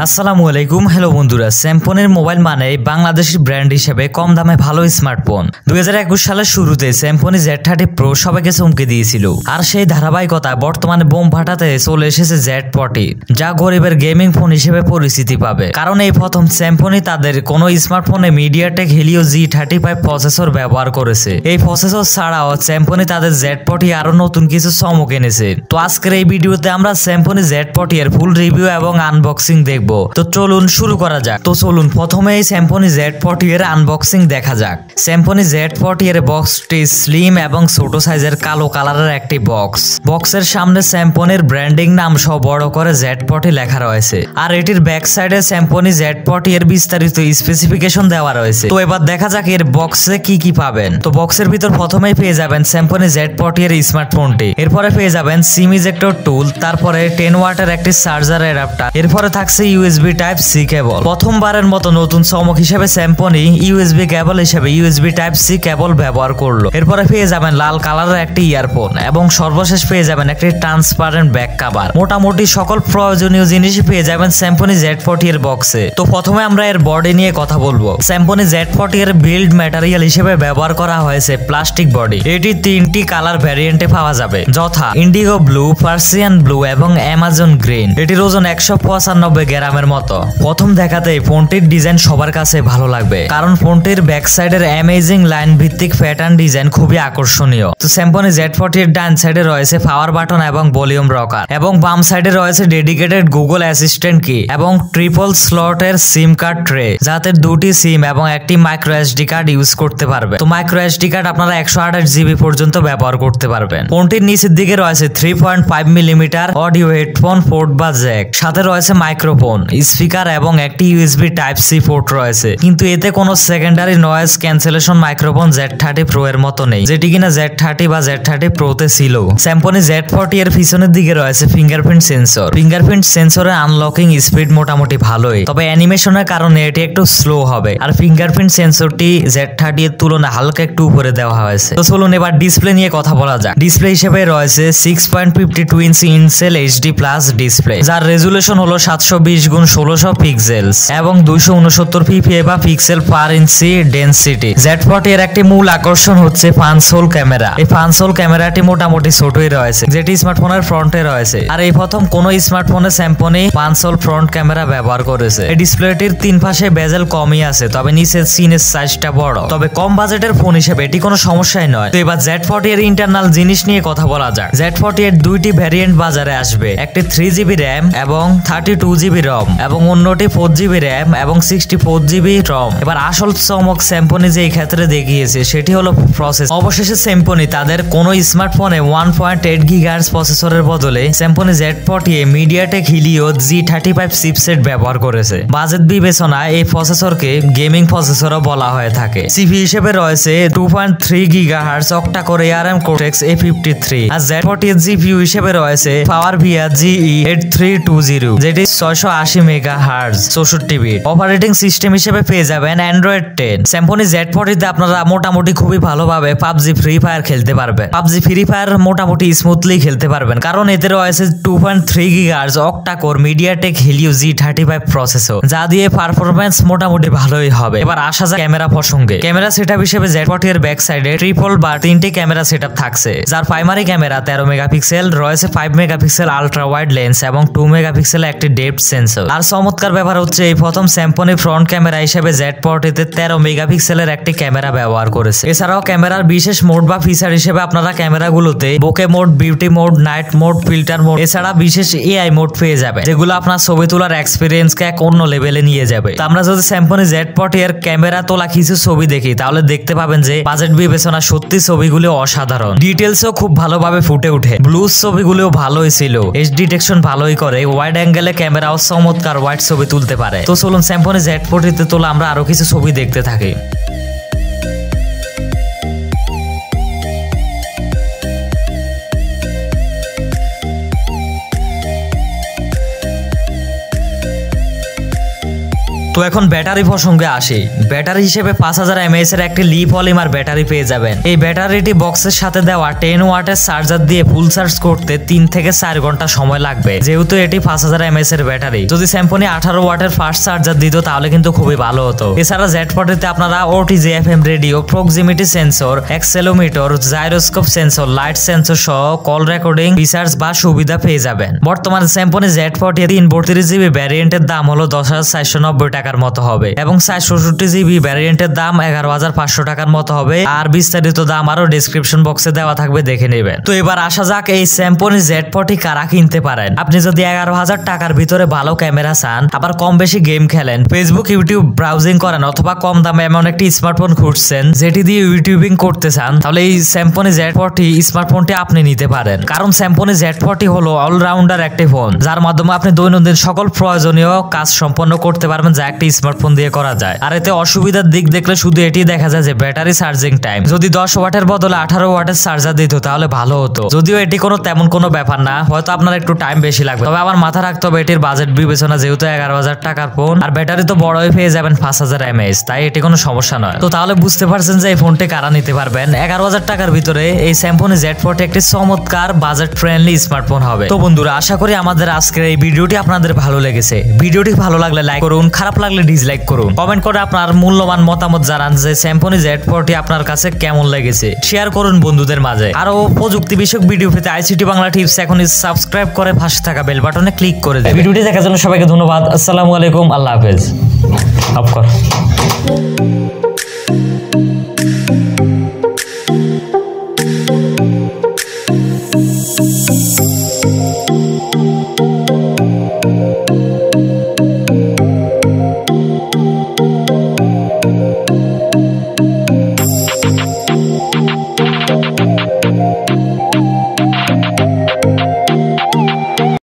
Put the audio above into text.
আসসালামু আলাইকুম। হ্যালো বন্ধুরা, স্যামসংয়ের মোবাইল মানে বাংলাদেশি ব্র্যান্ড হিসেবে কম দামে ভালো স্মার্টফোন। 2021 সালের শুরুতে স্যামসং Z30 Pro সবাইকে চমকে দিয়েছিল, আর সেই ধারাবাহিকতা বর্তমানে বোম ফাটাতে চলে এসেছে Z40, যা গরিবের গেমিং ফোন হিসেবে পরিচিতি পাবে। কারণ এই প্রথম স্যামসং তাদের কোনো স্মার্টফোনে মিডিয়াটেক HELIO G35 প্রসেসর ব্যবহার করেছে। এই প্রসেসর ছাড়াও স্যামসং তাদের Z40 আরো নতুন কিছু চমক এনেছে। তো আজকের এই ভিডিওতে আমরা স্যামসং Z40 এর ফুল রিভিউ এবং আনবক্সিং দেখব। তো চলুন শুরু করা যাক। প্রথমে এই স্যামসং Z40 এর আনবক্সিং দেখা যাক। স্যামসং Z40 এর বক্সটি স্লিম এবং ছোট সাইজের কালো কালারের একটি বক্স। বক্সের সামনে স্যামসং এর ব্র্যান্ডিং নাম সহ বড় করে Z40 লেখা রয়েছে, আর এটির ব্যাক সাইডে স্যামসং Z40 এর বিস্তারিত স্পেসিফিকেশন দেওয়া রয়েছে। তো এবার দেখা যাক এর বক্সে কি কি পাবেন। তো বক্সের ভিতর প্রথমেই পেয়ে যাবেন স্যামসং Z40 এর স্মার্টফোনটি, এরপরে পেয়ে যাবেন সিম ইজেক্টর টুল, তারপরে 10 ওয়াটের একটি চার্জার অ্যাডাপ্টার, এরপরে থাকছে USB Type-C কেবল। প্রথমবারের মতো নতুন চমক হিসেবে স্যামসং USB কেবল হিসেবে USB Type-C কেবল ব্যবহার করলো। এরপরে পেয়ে যাবেন লাল কালারের একটি ইয়ারফোন এবং সর্বশেষ পেয়ে যাবেন একটি ট্রান্সপারেন্ট ব্যাক কভার। মোটামুটি সকল প্রয়োজনীয় জিনিস পেয়ে যাবেন স্যামসং Z40 এর বক্সে। তো প্রথমে আমরা এর বডি নিয়ে কথা বলবো। স্যামসং Z40 এর বিল্ড ম্যাটেরিয়াল হিসেবে ব্যবহার করা হয়েছে প্লাস্টিক বডি। এটি তিনটি কালার ভ্যারিয়েন্টে পাওয়া যাবে, যথা ইন্ডিগো ব্লু, পার্সিয়ান ব্লু এবং অ্যামাজন গ্রিন। এটির ওজন 195 গ্রামের মতো। প্রথম দেখাতেই ফোনটির ডিজাইন সবার কাছে ভালো লাগবে, কারণ ফোনটির ব্যাক সাইডের অ্যামেজিং লাইন ভিত্তিক প্যাটার্ন ডিজাইন খুবই আকর্ষণীয়। তো স্যামসং Z40 এর ডান সাইডে রয়েছে পাওয়ার বাটন এবং ভলিউম রকার, এবং বাম সাইডে রয়েছে ডেডিকেটেড গুগল অ্যাসিস্ট্যান্ট কি এবং ট্রিপল স্লটের সিম কার্ড ট্রে, যাতে দুটি সিম এবং একটি মাইক্রো এসডি কার্ড ইউজ করতে পারবে। তো মাইক্রো এসডি কার্ড আপনারা 128 GB পর্যন্ত ব্যবহার করতে পারবেন। ফোনটির নিচের দিকে রয়েছে 3.5 মিলিমিটার অডিও হেডফোন পোর্ট বা জ্যাক, সাথে রয়েছে মাইক্রোফোন, স্পিকার এবং একটি USB Type-C পোর্ট রয়েছে। কিন্তু এতে কোনো secondary noise cancellation microphone Z30 Pro এর মতো নেই, যেটি কিনা Z30 বা Z30 Pro তে ছিল। স্যামসং Z40 এর পিছনের দিকে রয়েছে ফিঙ্গারপ্রিন্ট সেন্সর। ফিঙ্গারপ্রিন্ট সেন্সরের আনলকিং স্পিড মোটামুটি ভালোই, তবে অ্যানিমেশনের কারণে এটি একটু স্লো হবে, আর ফিঙ্গারপ্রিন্ট সেন্সরটি Z30 এর তুলনায় হালকা একটু উপরে দেওয়া হয়েছে। তো চলুন এবার ডিসপ্লে নিয়ে কথা বলা যাক। ডিসপ্লে হিসেবে রয়েছে 6.52 ইঞ্চি ইনসেল HD+ ডিসপ্লে, যার রেজুলেশন হলো 720x1600 পিক্সেলস এবং 269 ppi বা পিক্সেল পার ইঞ্চি ডেনসিটি। Z40 এর একটি মূল আকর্ষণ হচ্ছে পাঞ্চ হোল ক্যামেরা। এই পাঞ্চ হোল ক্যামেরাটি মোটামুটি ছোটই রয়েছে, যেটি স্মার্টফোনের ফ্রন্টে রয়েছে, আর এই প্রথম কোন স্মার্টফোনে Samsung punch whole front camera ব্যবহার করেছে। এই ডিসপ্লেটির তিন পাশে বেজেল কমই আছে, তবে নিচের সিনের সাইজটা বড়। তবে কম বাজেটের ফোন হিসেবে এটি কোনো সমস্যাই নয়। তো এবার Z40 এর ইন্টারনাল জিনিস নিয়ে কথা বলা যাক। Z40 এর দুইটি ভ্যারিয়েন্ট বাজারে আসবে, একটি 3GB RAM এবং 32GB ROM এবং অন্যটি 4GB RAM এবং 64GB ROM। এবার আসল চমক স্যামসং যে এই ক্ষেত্রে দেখিয়েছে সেটি হলো প্রসেস। অবশেষে স্যামসং তাদের কোন স্মার্টফোনে 1.8 GHz প্রসেসরের বদলে স্যামসং Z40 এ মিডিয়াটেক HELIO G35 চিপসেট ব্যবহার করেছে। বাজেট বিবেচনায় এই প্রসেসরকে গেমিং প্রসেসরও বলা হয়ে থাকে। সিপি হিসেবে রয়েছে 2.3 GHz octa core ARM Cortex A53, আর Z40 এর জিপিইউ হিসেবে রয়েছে PowerVia GE8320, যেটি 680 MHz 64 বিট। অপারেটিং সিস্টেম হিসেবে পেয়ে যাবেন AndroidTM। স্যামসং Z40 তে আপনারা মোটামুটি খুবই ভালোভাবে PUBG ফ্রি ফায়ার খেলতে পারবেন। PUBG ফ্রি ফায়ার মোটামুটি স্মুথলি খেলতে পারবেন, কারণ এতে রয়েছে 2.3 GHz octa core MediaTek HELIO G35 processor, যা দিয়ে পারফরম্যান্স মোটামুটি ভালোই হবে। এবার আসা যায় ক্যামেরা প্রসঙ্গে। ক্যামেরা সেটআপ হিসেবে Z40 এর ব্যাক সাইডে ট্রিপল বা তিনটি ক্যামেরা সেটআপ থাকছে, যার প্রাইমারি ক্যামেরা 13 মেগাপিক্সেল, রয়েছে 5 মেগাপিক্সেল আলট্রা ওয়াইড লেন্স এবং 2 মেগাপিক্সেল একটি ডেপথ সেন্সর। আর চমৎকার ব্যাপার হচ্ছে এই প্রথম স্যামসং ফ্রন্ট ক্যামেরা হিসেবে Z40 তে 13 মেগাপিক্সেলের একটি ক্যামেরা ব্যবহার করেছে। এছাড়াও ক্যামেরার বিশেষ মোড বা ফিচার হিসেবে আপনারা ক্যামেরাগুলোতে bokeh mode, beauty mode, night mode, filter mode, এছাড়া বিশেষ AI মোড পেয়ে যাবে, যেগুলো আপনার ছবি তোলার এক্সপিরিয়েন্সকে এক অন্য লেভেলে নিয়ে যাবে। তো আমরা যদি স্যামসং Z40 এর ক্যামেরা তোলা কিছু ছবি দেখি, তাহলে দেখতে পাবেন যে বাজেট বিবেচনা সত্যি ছবিগুলো অসাধারণ। ডিটেলসও খুব ভালোভাবে ফুটে ওঠে। ব্লুজ ছবিগুলো ভালোই ছিল, HD ডিটেকশন ভালোই করে, ওয়াইড অ্যাঙ্গেলে ক্যামেরাও চমৎকার ওয়াইড ছবি তুলতে পারে। তো চলুন স্যামসং Z40 তে তোলা আমরা আরো কিছু ছবি দেখতে থাকি। তো এখন ব্যাটারি প্রসঙ্গে আসি। ব্যাটারি হিসেবে 5000 mAh এর একটি Li-Polymer ব্যাটারি পেয়ে যাবেন। এই ব্যাটারিটি বক্সের সাথে দেওয়া 10 ওয়াটের চার্জার দিয়ে ফুল চার্জ করতে 3 থেকে 4 ঘন্টা সময় লাগবে, যেহেতু এটি 5000 mAh এর ব্যাটারি। যদি Symphony 18 ওয়াটের ফাস্ট চার্জার দিত তাহলে কিন্তু খুবই ভালো হতো। এছাড়া Z40 তে আপনারা OTG FM radio, proximity sensor, accelerometer, gyroscope sensor, light sensor সহ কল রেকর্ডিং ফিচার্স বা সুবিধা পেয়ে যাবেন। বর্তমানে Symphony Z40 332GB ভ্যারিয়েন্টের দাম হলো 10,490 টাকার মতো হবে এবং 464GB ভ্যারিয়েন্টের দাম 11,500 টাকার মতো হবে। আর বিস্তারিত দাম আরো ডেসক্রিপশন বক্সে দেওয়া থাকবে, দেখে নেবেন। তো এবার আসা যাক এই Symphony Z40 কারা কিনতে পারেন। আপনি যদি 11,000 টাকার ভিতরে ভালো ক্যামেরা চান, আবার কম বেশি গেম খেলেন, ফেসবুক ইউটিউব ব্রাউজিং করেন, অথবা কম দামে এমন একটি স্মার্টফোন খুঁজছেন যেটি দিয়ে ইউটিউবিং করতে চান, তাহলে এই Symphony Z40 স্মার্টফোনটি আপনি নিতে পারেন। কারণ Symphony Z40 হলো অলরাউন্ডার একটি ফোন, যার মাধ্যমে আপনি দৈনন্দিন সকল প্রয়োজনীয় কাজ সম্পন্ন করতে পারবেন যা একটি স্মার্টফোন দিয়ে করা যায়। আর এতে অসুবিধার দিক দেখলে শুধু এটি দেখা যায় যে ব্যাটারি চার্জিং টাইম। যদি 10 ওয়াটের বদলে 18 ওয়াটের চার্জার দিত তাহলে ভালো হতো। যদিও এটি তেমন কোনো ব্যাপার না, হয়তো আপনার একটু টাইম বেশি লাগবে। তবে আমার মাথা রাখতে হবে এটির বাজেট বিবেচনা, যেহেতু 11,000 টাকার ফোন আর ব্যাটারি তো বড়ই পেয়ে যাবেন 5000 mAh, তাই এটি কোনো সমস্যা নয়। তো তাহলে বুঝতে পারছেন যে এই ফোনটি কারা নিতে পারবেন। 11,000 টাকার ভিতরে এই Symphony Z40 একটি চমৎকার বাজেট ফ্রেন্ডলি স্মার্টফোন হবে। তো বন্ধুরা, আশা করি আমাদের আজকের এই ভিডিওটি আপনাদের ভালো লেগেছে। ভিডিওটি ভালো লাগলে লাইক করুন, খারাপ লাগলে ডিসলাইক করুন, কমেন্ট করে আপনার মূল্যবান মতামত জানান যে Symphony Z40 আপনার কাছে কেমন লেগেছে। শেয়ার করুন বন্ধুদের মাঝে। আরো প্রযুক্তি বিষয়ক ভিডিও পেতে আইসিটি বাংলা টিপস এখনই সাবস্ক্রাইব করে পাশে থাকা বেল বাটনে ক্লিক করে দেবেন। ভিডিওটি দেখার জন্য সবাইকে ধন্যবাদ। আসসালামু আলাইকুম, আল্লাহ হাফেজ। অফ কর।